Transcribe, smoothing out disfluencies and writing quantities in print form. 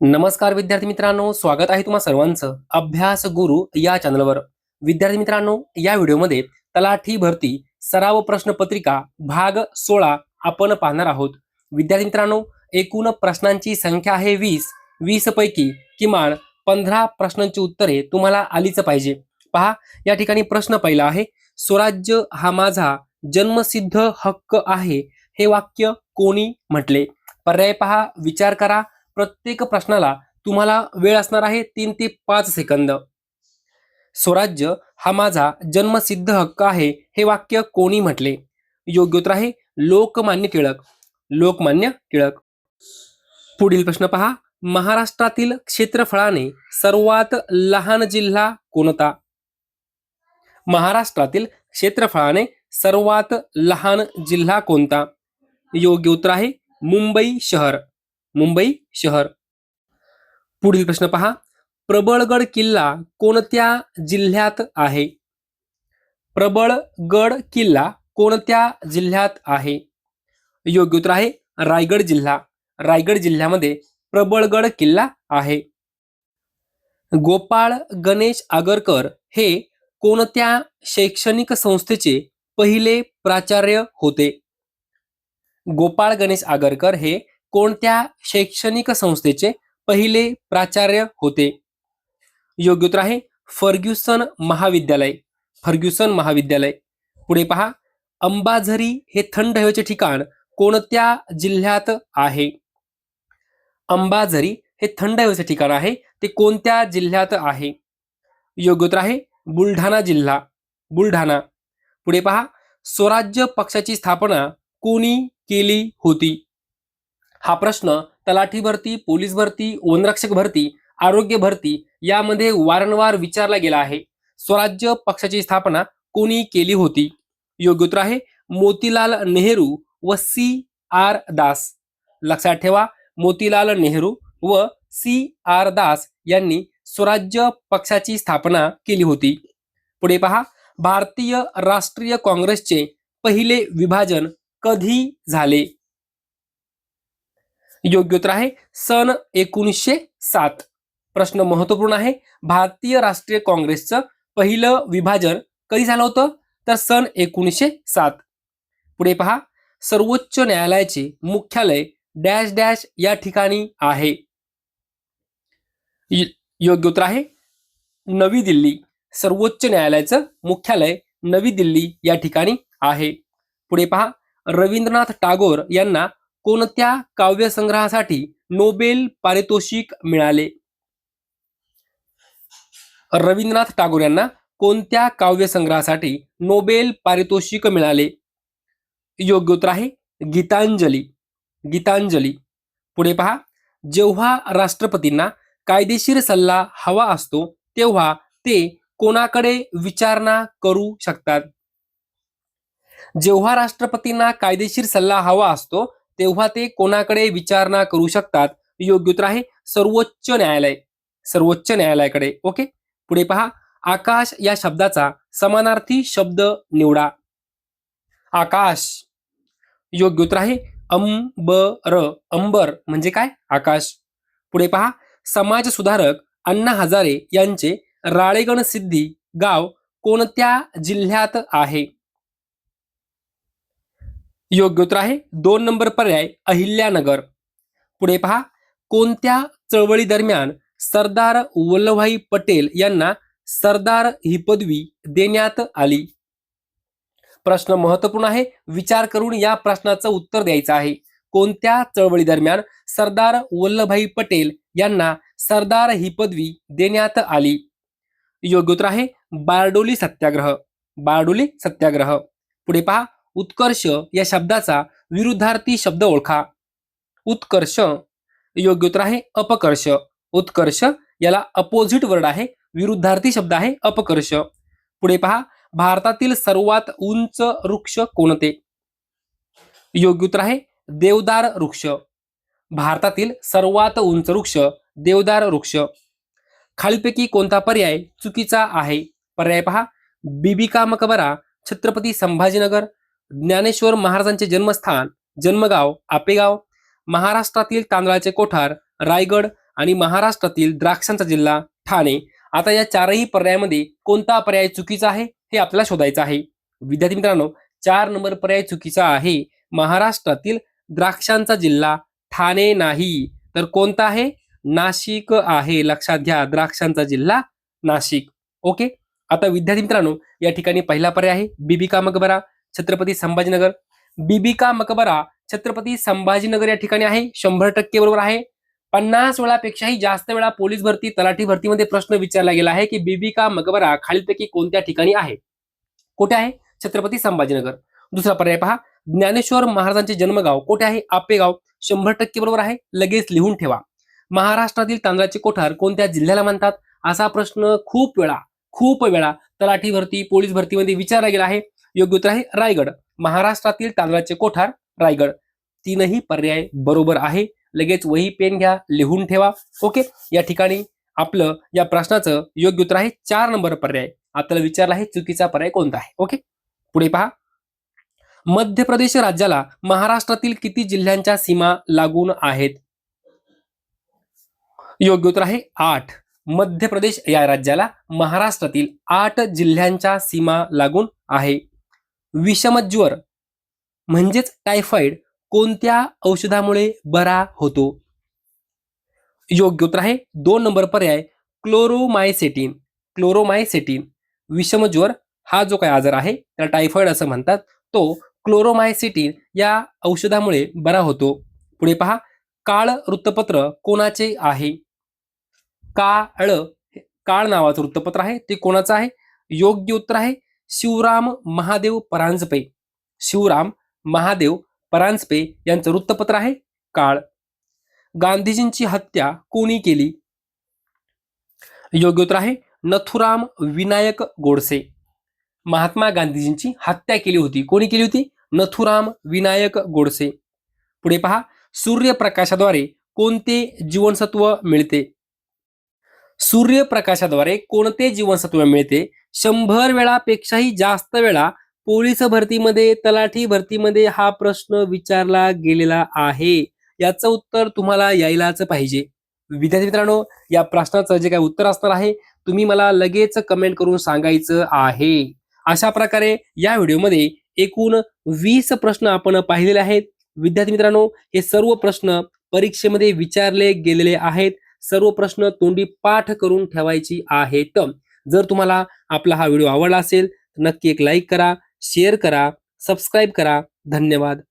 नमस्कार विद्यार्थी मित्रांनो, स्वागत आहे तुम्हा सर्वांचं अभ्यास गुरु या चॅनलवर. विद्यार्थी मित्रांनो, या व्हिडिओमध्ये तलाठी भरती सराव प्रश्नपत्रिका भाग 16 आपण पाहणार आहोत. विद्यार्थी मित्रांनो, एकूण प्रश्नांची संख्या आहे 20. 20 पैकी किमान 15 प्रश्नांची उत्तरे तुम्हाला आलीच पाहिजे. पहा, या ठिकाणी प्रश्न पहिला आहे, स्वराज्य हा माझा जन्मसिद्ध हक्क आहे हे वाक्य कोणी म्हटले? पर्याय पहा, विचार करा. प्रत्येक प्रश्नाला तुम्हाला वेळ असणार आहे 3 ते 5 सेकंद. स्वराज्य हा माझा जन्मसिद्ध हक्क आहे हे वाक्य कोणी म्हटले? योग्य उत्तर आहे लोकमान्य टिळक. लोकमान्य टिळक. पुढील प्रश्न पहा, महाराष्ट्रातील क्षेत्रफळाने सर्वात लहान जिल्हा कोणता? महाराष्ट्रातील क्षेत्रफळाने सर्वात लहान जिल्हा कोणता? योग्य उत्तर आहे मुंबई शहर. मुंबई शहर. पुढील प्रश्न पहा, प्रबळगड किल्ला कोणत्या जिल्ह्यात आहे? प्रबळगड किल्ला कोणत्या जिल्ह्यात आहे? योग्य उत्तर आहे रायगड जिल्हा. रायगड जिल्ह्यामध्ये प्रबळगड किल्ला आहे. गोपाळ गणेश आगरकर हे कोणत्या शैक्षणिक संस्थेचे पहिले प्राचार्य होते? गोपाळ गणेश आगरकर हे कोणत्या शैक्षणिक संस्थेचे पहिले प्राचार्य होते? योग्य उत्तर आहे फर्ग्युसन महाविद्यालय. फर्ग्युसन महाविद्यालय. पुढे पहा, अंबाझरी हे थंड हवेचे ठिकाण कोणत्या जिल्ह्यात आहे? अंबाझरी हे थंड हवेचे ठिकाण आहे, ते कोणत्या जिल्ह्यात आहे? योग्य उत्तर आहे बुलढाणा जिल्हा. बुलढाणा. पुढे पहा, स्वराज्य पक्षाची स्थापना कोणी केली होती? हा प्रश्न तलाठी भरती, पोलीस भरती, वनरक्षक भरती, आरोग्य भरती यामध्ये वारंवार विचारला गेला आहे. स्वराज्य पक्षाची स्थापना कोणी केली होती? योग्य उत्तर आहे मोतीलाल नेहरू व C.R. दास. लक्षात ठेवा, मोतीलाल नेहरू व C.R. दास यांनी स्वराज्य पक्षाची स्थापना केली होती. पुढे पहा, भारतीय राष्ट्रीय काँग्रेसचे पहिले विभाजन कधी झाले? योग्य उत्तर आहे सन 1907. प्रश्न महत्वपूर्ण आहे. भारतीय राष्ट्रीय काँग्रेसचं पहिलं विभाजन कधी झालं होतं? तर सन 1907. पुढे पहा, सर्वोच्च न्यायालयाचे मुख्यालय डॅश डॅश या ठिकाणी आहे. योग्य उत्तर आहे नवी दिल्ली. सर्वोच्च न्यायालयाचं मुख्यालय नवी दिल्ली या ठिकाणी आहे. पुढे पहा, रवींद्रनाथ टागोर यांना कोणत्या काव्यसंग्रहासाठी नोबेल पारितोषिक मिळाले? रवींद्रनाथ टागोर यांना कोणत्या काव्यसंग्रहासाठी नोबेल पारितोषिक मिळाले? योग्य उत्तर आहे गीतांजली. गीतांजली. पुढे पहा, जेव्हा राष्ट्रपतींना कायदेशीर सल्ला हवा असतो तेव्हा ते कोणाकडे विचारणा करू शकतात? जेव्हा राष्ट्रपतींना कायदेशीर सल्ला हवा असतो तेव्हा ते कोणाकडे विचारणा करू शकतात? योग्य उत्तर आहे सर्वोच्च न्यायालय. सर्वोच्च न्यायालयाकडे. ओके. पुढे पहा, आकाश या शब्दाचा समानार्थी शब्द निवडा. आकाश. योग्य उत्तर आहे अंबर. अंबर म्हणजे काय? आकाश. पुढे पहा, समाज सुधारक अण्णा हजारे यांचे राळेगण सिद्धी गाव कोणत्या जिल्ह्यात आहे? योग्य उत्तर आहे 2 नंबर पर्याय अहिल्यानगर. पुढे पहा, कोणत्या चळवळी दरम्यान सरदार वल्लभभाई पटेल यांना सरदार ही पदवी देण्यात आली? प्रश्न महत्वपूर्ण आहे. विचार करून या प्रश्नाचं उत्तर द्यायचं आहे. कोणत्या चळवळी दरम्यान सरदार वल्लभभाई पटेल यांना सरदार ही पदवी देण्यात आली? योग्य उत्तर आहे बारडोली सत्याग्रह. बारडोली सत्याग्रह. पुढे पहा, उत्कर्ष या शब्दाचा विरुद्धार्थी शब्द ओळखा. उत्कर्ष. योग्य उत्तर आहे अपकर्ष. उत्कर्ष याला अपोजिट वर्ड आहे, विरुद्धार्थी शब्द आहे अपकर्ष. पुढे पहा, भारतातील सर्वात उंच वृक्ष कोणते? योग्य उत्तर आहे देवदार वृक्ष. भारतातील सर्वात उंच वृक्ष देवदार वृक्ष. खालीलपैकी कोणता पर्याय चुकीचा आहे? पर्याय पहा, बीबी का मकबरा, छत्रपती संभाजीनगर, ज्ञानेश्वर महाराजांचे जन्मस्थान जन्मगाव आपेगाव, महाराष्ट्रातील तांदळाचे कोठार रायगड आणि महाराष्ट्रातील द्राक्षांचा जिल्हा ठाणे. आता या चारही पर्यायामध्ये कोणता पर्याय चुकीचा आहे हे आपल्याला शोधायचं आहे. विद्यार्थी मित्रांनो, 4 नंबर पर्याय चुकीचा आहे. महाराष्ट्रातील द्राक्षांचा जिल्हा ठाणे नाही, तर कोणता आहे? नाशिक आहे. लक्षात घ्या, द्राक्षांचा जिल्हा नाशिक. ओके. आता विद्यार्थी मित्रांनो, या ठिकाणी पहिला पर्याय आहे बीबी मकबरा, छत्रपती संभाजीनगर. बीबी मकबरा छत्रपती संभाजीनगर या ठिकाणी आहे. 100% बरोबर आहे. 50 वेळापेक्षाही जास्त वेळा पोलीस भरती, तलाठी भरतीमध्ये प्रश्न विचारला गेला आहे की बीबी मकबरा खालीलपैकी कोणत्या ठिकाणी आहे? कुठे आहे? छत्रपती संभाजीनगर. दुसरा पर्याय पहा, ज्ञानेश्वर महाराजांचे जन्मगाव कुठे आहे? आपेगाव. 100% बरोबर आहे. लगेच लिहून ठेवा. महाराष्ट्रातील तांदळाचे कोठार कोणत्या जिल्ह्याला म्हणतात? असा प्रश्न खूप वेळा तलाठी भरती, पोलीस भरतीमध्ये विचारला गेला आहे. योग्य उत्तर आहे रायगड. महाराष्ट्रातील तांदळाचे कोठार रायगड. तीनही पर्याय बरोबर आहे. लगेच वही पेन घ्या, लिहून ठेवा. ओके. या ठिकाणी आपलं या प्रश्नाचं योग्य उत्तर आहे 4 नंबर पर्याय. आपल्याला विचारला आहे चुकीचा पर्याय कोणता आहे. ओके. पुढे पहा, मध्य प्रदेश राज्याला महाराष्ट्रातील किती जिल्ह्यांच्या सीमा लागून आहेत? योग्य उत्तर आहे 8. मध्य प्रदेश या राज्याला महाराष्ट्रातील 8 जिल्ह्यांच्या सीमा लागून आहे. विषमज्वर म्हणजेच टायफॉइड कोणत्या औषधामुळे बरा होतो? योग्य उत्तर आहे 2 नंबर पर्याय क्लोरोमायसेटिन. क्लोरोमायसेटिन. विषमज्वर हा जो काही आजार आहे त्याला टायफॉइड असं म्हणतात, तो क्लोरोमायसेटिन या औषधामुळे बरा होतो. पुढे पहा, काळ वृत्तपत्र कोणाचे आहे? काळ नावाचं वृत्तपत्र आहे, ते कोणाचं आहे? योग्य उत्तर आहे शिवराम महादेव परांजपे. शिवराम महादेव परांजपे यांचं वृत्तपत्र आहे काळ. गांधीजींची हत्या कोणी केली? योग्य उत्तर आहे नथुराम विनायक गोडसे. महात्मा गांधीजींची हत्या केली होती. कोणी केली होती? नथुराम विनायक गोडसे. पुढे पहा, सूर्यप्रकाशाद्वारे कोणते जीवनसत्व मिळते? सूर्यप्रकाशाद्वारे कोणते जीवनसत्व मिळते? 100 वेळापेक्षाही जास्त वेळा पोलीस भरतीमध्ये, तलाठी भरतीमध्ये हा प्रश्न विचारला गेलेला आहे. याचं उत्तर तुम्हाला यायलाच पाहिजे. विद्यार्थी मित्रांनो, या प्रश्नाचं जे काही उत्तर असणार आहे तुम्ही मला लगेच कमेंट करून सांगायचं आहे. अशा प्रकारे या व्हिडिओमध्ये एकूण 20 प्रश्न आपण पाहिलेले आहेत. विद्यार्थी मित्रांनो, हे सर्व प्रश्न परीक्षेमध्ये विचारले गेलेले आहेत. सर्व प्रश्न तोंडी पाठ करून ठेवायची आहेत. जर तुम्हाला आपला हा व्हिडिओ आवडला असेल तर नक्की एक लाईक करा, शेअर करा, सबस्क्राईब करा. धन्यवाद.